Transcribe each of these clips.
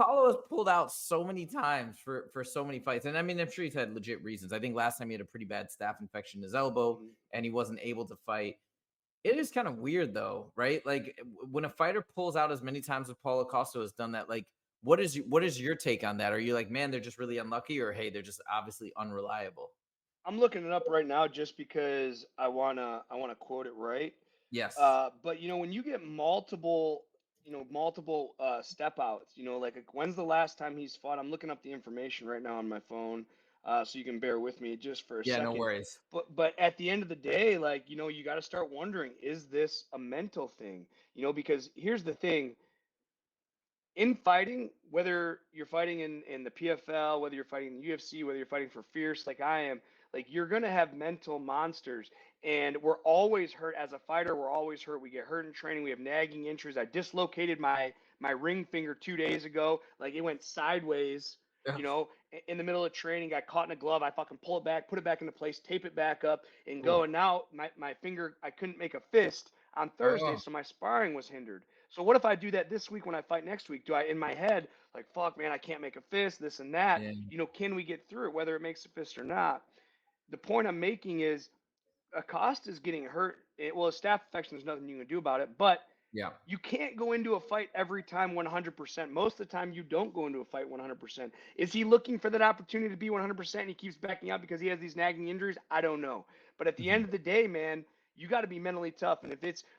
Paulo has pulled out so many times for so many fights. And I mean, I'm sure he's had legit reasons. I think last time he had a pretty bad staph infection in his elbow and he wasn't able to fight. It is kind of weird though, right? Like when a fighter pulls out as many times as Paulo Costa has done that, like what is your take on that? Are you like, man, they're just really unlucky, or hey, they're just obviously unreliable? I'm looking it up right now just because I wanna quote it right. Yes. But when you get multiple step outs, like when's the last time he's fought? I'm looking up the information right now on my phone, so you can bear with me just for a Yeah, no second. worries. But at the end of the day, like you got to start wondering, is this a mental thing? Because here's the thing: in fighting, whether you're fighting in the PFL, whether you're fighting in the UFC, whether you're fighting for Fierce like I am, like you're gonna have mental monsters, and we're always hurt as a fighter. We're always hurt. We get hurt in training. We have nagging injuries. I dislocated my ring finger 2 days ago. Like it went sideways. In the middle of training, got caught in a glove. I fucking pull it back, put it back into place, tape it back up, and go. Ooh. And now my finger, I couldn't make a fist on Thursday, Oh, so my sparring was hindered. So what if I do that this week when I fight next week? Do I, in my head, like, fuck, man, I can't make a fist, this and that? yeah. Can we get through it, whether it makes a fist or not? The point I'm making is Acosta's getting hurt. Well, a staph infection, there's nothing you can do about it, but Yeah. you can't go into a fight every time 100%. Most of the time, you don't go into a fight 100%. Is he looking for that opportunity to be 100% and he keeps backing out because he has these nagging injuries? I don't know. But at the end Mhm. of the day, man, you got to be mentally tough. And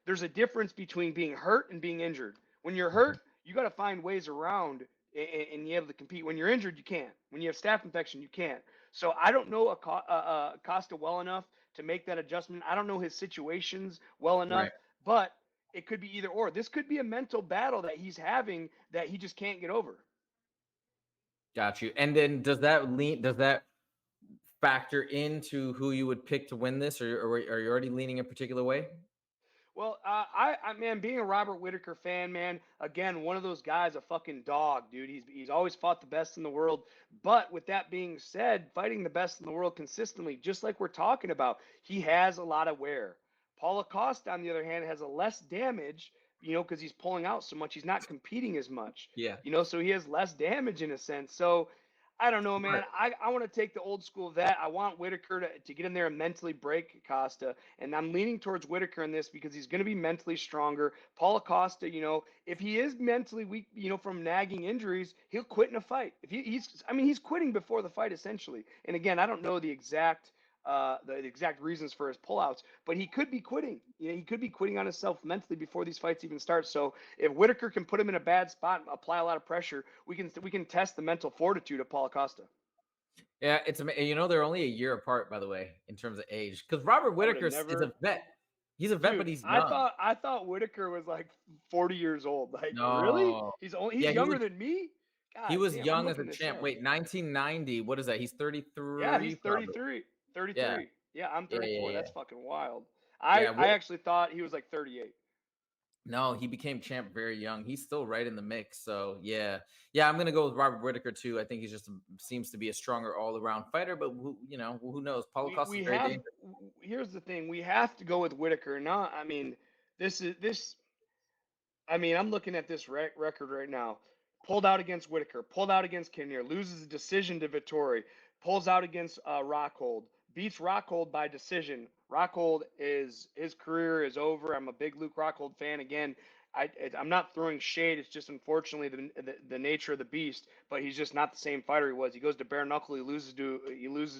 there's a difference between being hurt and being injured. When you're Mhm. hurt, you got to find ways around and you're able to compete. When you're injured, you can't. When you have staph infection, you can't. So I don't know Acosta well enough to make that adjustment. I don't know his situations well enough, Right. but it could be either or. This could be a mental battle that he's having that he just can't get over. Got you. And then does that factor into who you would pick to win this, or are you already leaning a particular way? Well, man, being a Robert Whitaker fan, man, again, one of those guys, a fucking dog, dude. He's always fought the best in the world. But with that being said, fighting the best in the world consistently, just like we're talking about, he has a lot of wear. Paulo Costa, on the other hand, has a less damage, because he's pulling out so much. He's not competing as much, Yeah. so he has less damage in a sense. So I don't know, man. Smart. I want to take the old school vet. I want Whitaker to get in there and mentally break Costa. And I'm leaning towards Whitaker in this because he's going to be mentally stronger. Paulo Costa, if he is mentally weak, from nagging injuries, he'll quit in a fight. If he's quitting before the fight essentially. And again, I don't know the exact reasons for his pullouts, but he could be quitting. He could be quitting on himself mentally before these fights even start. So if Whitaker can put him in a bad spot and apply a lot of pressure, we can test the mental fortitude of Paulo Costa. Yeah, they're only a year apart, by the way, in terms of age. Because Robert I would have Whitaker is a never, vet. He's a vet, but dude. he's I young. thought I thought Whitaker was like 40 years old. Like really? No. He's Yeah, younger than me. he God was damn, I'm young as a looking this champ. up. Wait, 1990. What is that? He's Yeah, he's 33, probably. 33. Yeah. 33. Yeah, I'm Yeah, yeah, 34. yeah. That's fucking wild. Yeah. I actually thought he was like 38. No, he became champ very young. He's still right in the mix. So yeah, I'm gonna go with Robert Whitaker too. I think he just seems to be a stronger all around fighter. But who knows? Paulo we Costa is we very have dangerous. Here's the thing, we have to go with Whitaker. Not, I mean, this I mean, I'm looking at this record right now. Pulled out against Whitaker, pulled out against Kinnear, loses a decision to Vittori, pulls out against Rockhold, beats Rockhold by decision. Rockhold is his career is over. I'm a big Luke Rockhold fan. Again, I'm not throwing shade. It's just unfortunately the nature of the beast. But he's just not the same fighter he was. He goes to bare knuckle. He loses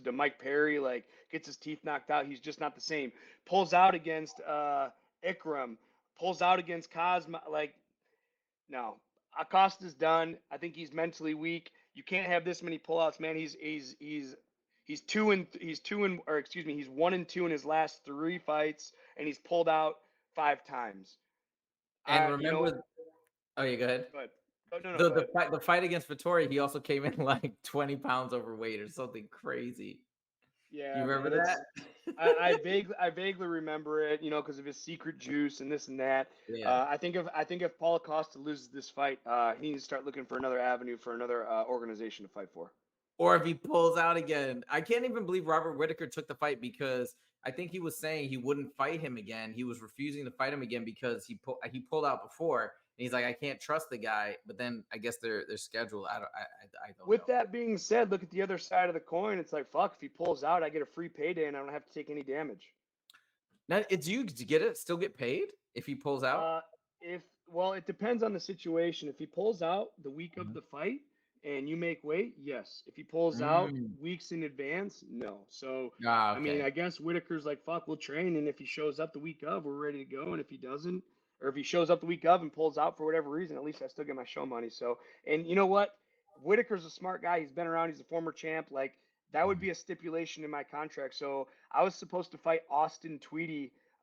to Mike Perry. Like gets his teeth knocked out. He's just not the same. Pulls out against Ikram, pulls out against Cosma. Like, no, Acosta's done. I think he's mentally weak. You can't have this many pullouts, man. He's 1-2 in his last 3 fights, and he's pulled out 5 times. And You know, remember, oh yeah, go ahead. but oh, no, no, The go the ahead. fight the fight against Vittori, he also came in like 20 pounds overweight or something crazy. You Yeah, remember man, it's that? I vaguely remember it, because of his secret juice and this and that. Yeah. I think if Paulo Costa loses this fight, he needs to start looking for another avenue for another organization to fight for. Or if he pulls out again. I can't even believe Robert Whitaker took the fight because I think he was saying he wouldn't fight him again. He was refusing to fight him again because he pulled out before. he's like, I can't trust the guy. But then I guess their schedule, I don't With know. that being said, look at the other side of the coin. It's like, fuck, if he pulls out, I get a free payday and I don't have to take any damage. Now, it's you to get it, still get paid if he pulls out. Uh, if well, it depends on the situation. If he pulls out the week of Mhm. the fight and you make weight, yes. If he pulls out Mm. weeks in advance, no. So, Ah, I mean, okay. I guess Whitaker's like, fuck, we'll train, and if he shows up the week of, we're ready to go. And if he doesn't, or if he shows up the week of and pulls out for whatever reason, at least I still get my show money. So, and you know what? Whitaker's a smart guy. He's been around. He's a former champ. Like that would Mhm. be a stipulation in my contract. So I was supposed to fight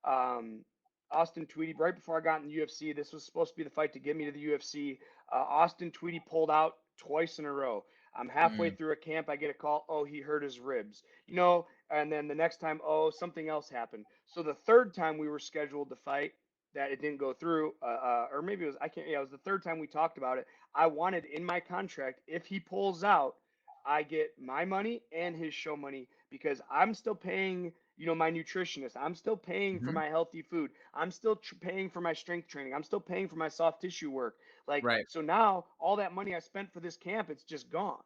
um, Austin Tweedy right before I got in the UFC. This was supposed to be the fight to get me to the UFC. Austin Tweedy pulled out twice in a row. I'm halfway Mm. through a camp. I get a call. Oh, he hurt his ribs. And then the next time, oh, something else happened. So the third time we were scheduled to fight, that it didn't go through, or maybe it was I can't. Yeah, it was the third time we talked about it. I wanted in my contract if he pulls out, I get my money and his show money because I'm still paying, my nutritionist. I'm still paying for Mhm. my healthy food. I'm still paying for my strength training. I'm still paying for my soft tissue work. Like, Right. so now all that money I spent for this camp, it's just gone.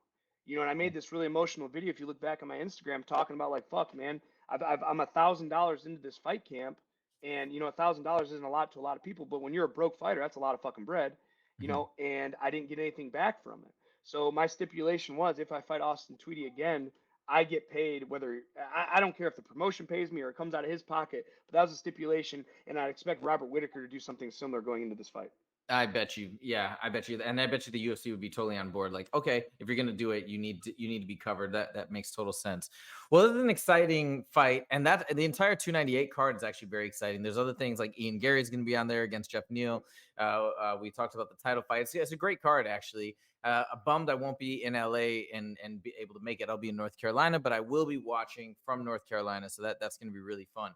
And I made this really emotional video. If you look back on my Instagram, talking about like, fuck, man, I'm $1,000 into this fight camp, and $1,000 isn't a lot to a lot of people, but when you're a broke fighter, that's a lot of fucking bread. Mhm. And I didn't get anything back from it. So my stipulation was if I fight Austin Tweedy again, I get paid whether I don't care if the promotion pays me or it comes out of his pocket, but that was a stipulation, and I'd expect Robert Whitaker to do something similar going into this fight. I bet you. Yeah, I bet you. And I bet you the UFC would be totally on board. Like, okay, if you're gonna do it, you need to be covered. That makes total sense. Well, it's an exciting fight, and that the entire 298 card is actually very exciting. There's other things like Ian Gary's gonna be on there against Jeff Neal. We talked about the title fights. Yeah, it's a great card actually. Bummed I won't be in LA and be able to make it. I'll be in North Carolina, but I will be watching from North Carolina, so that's going to be really fun.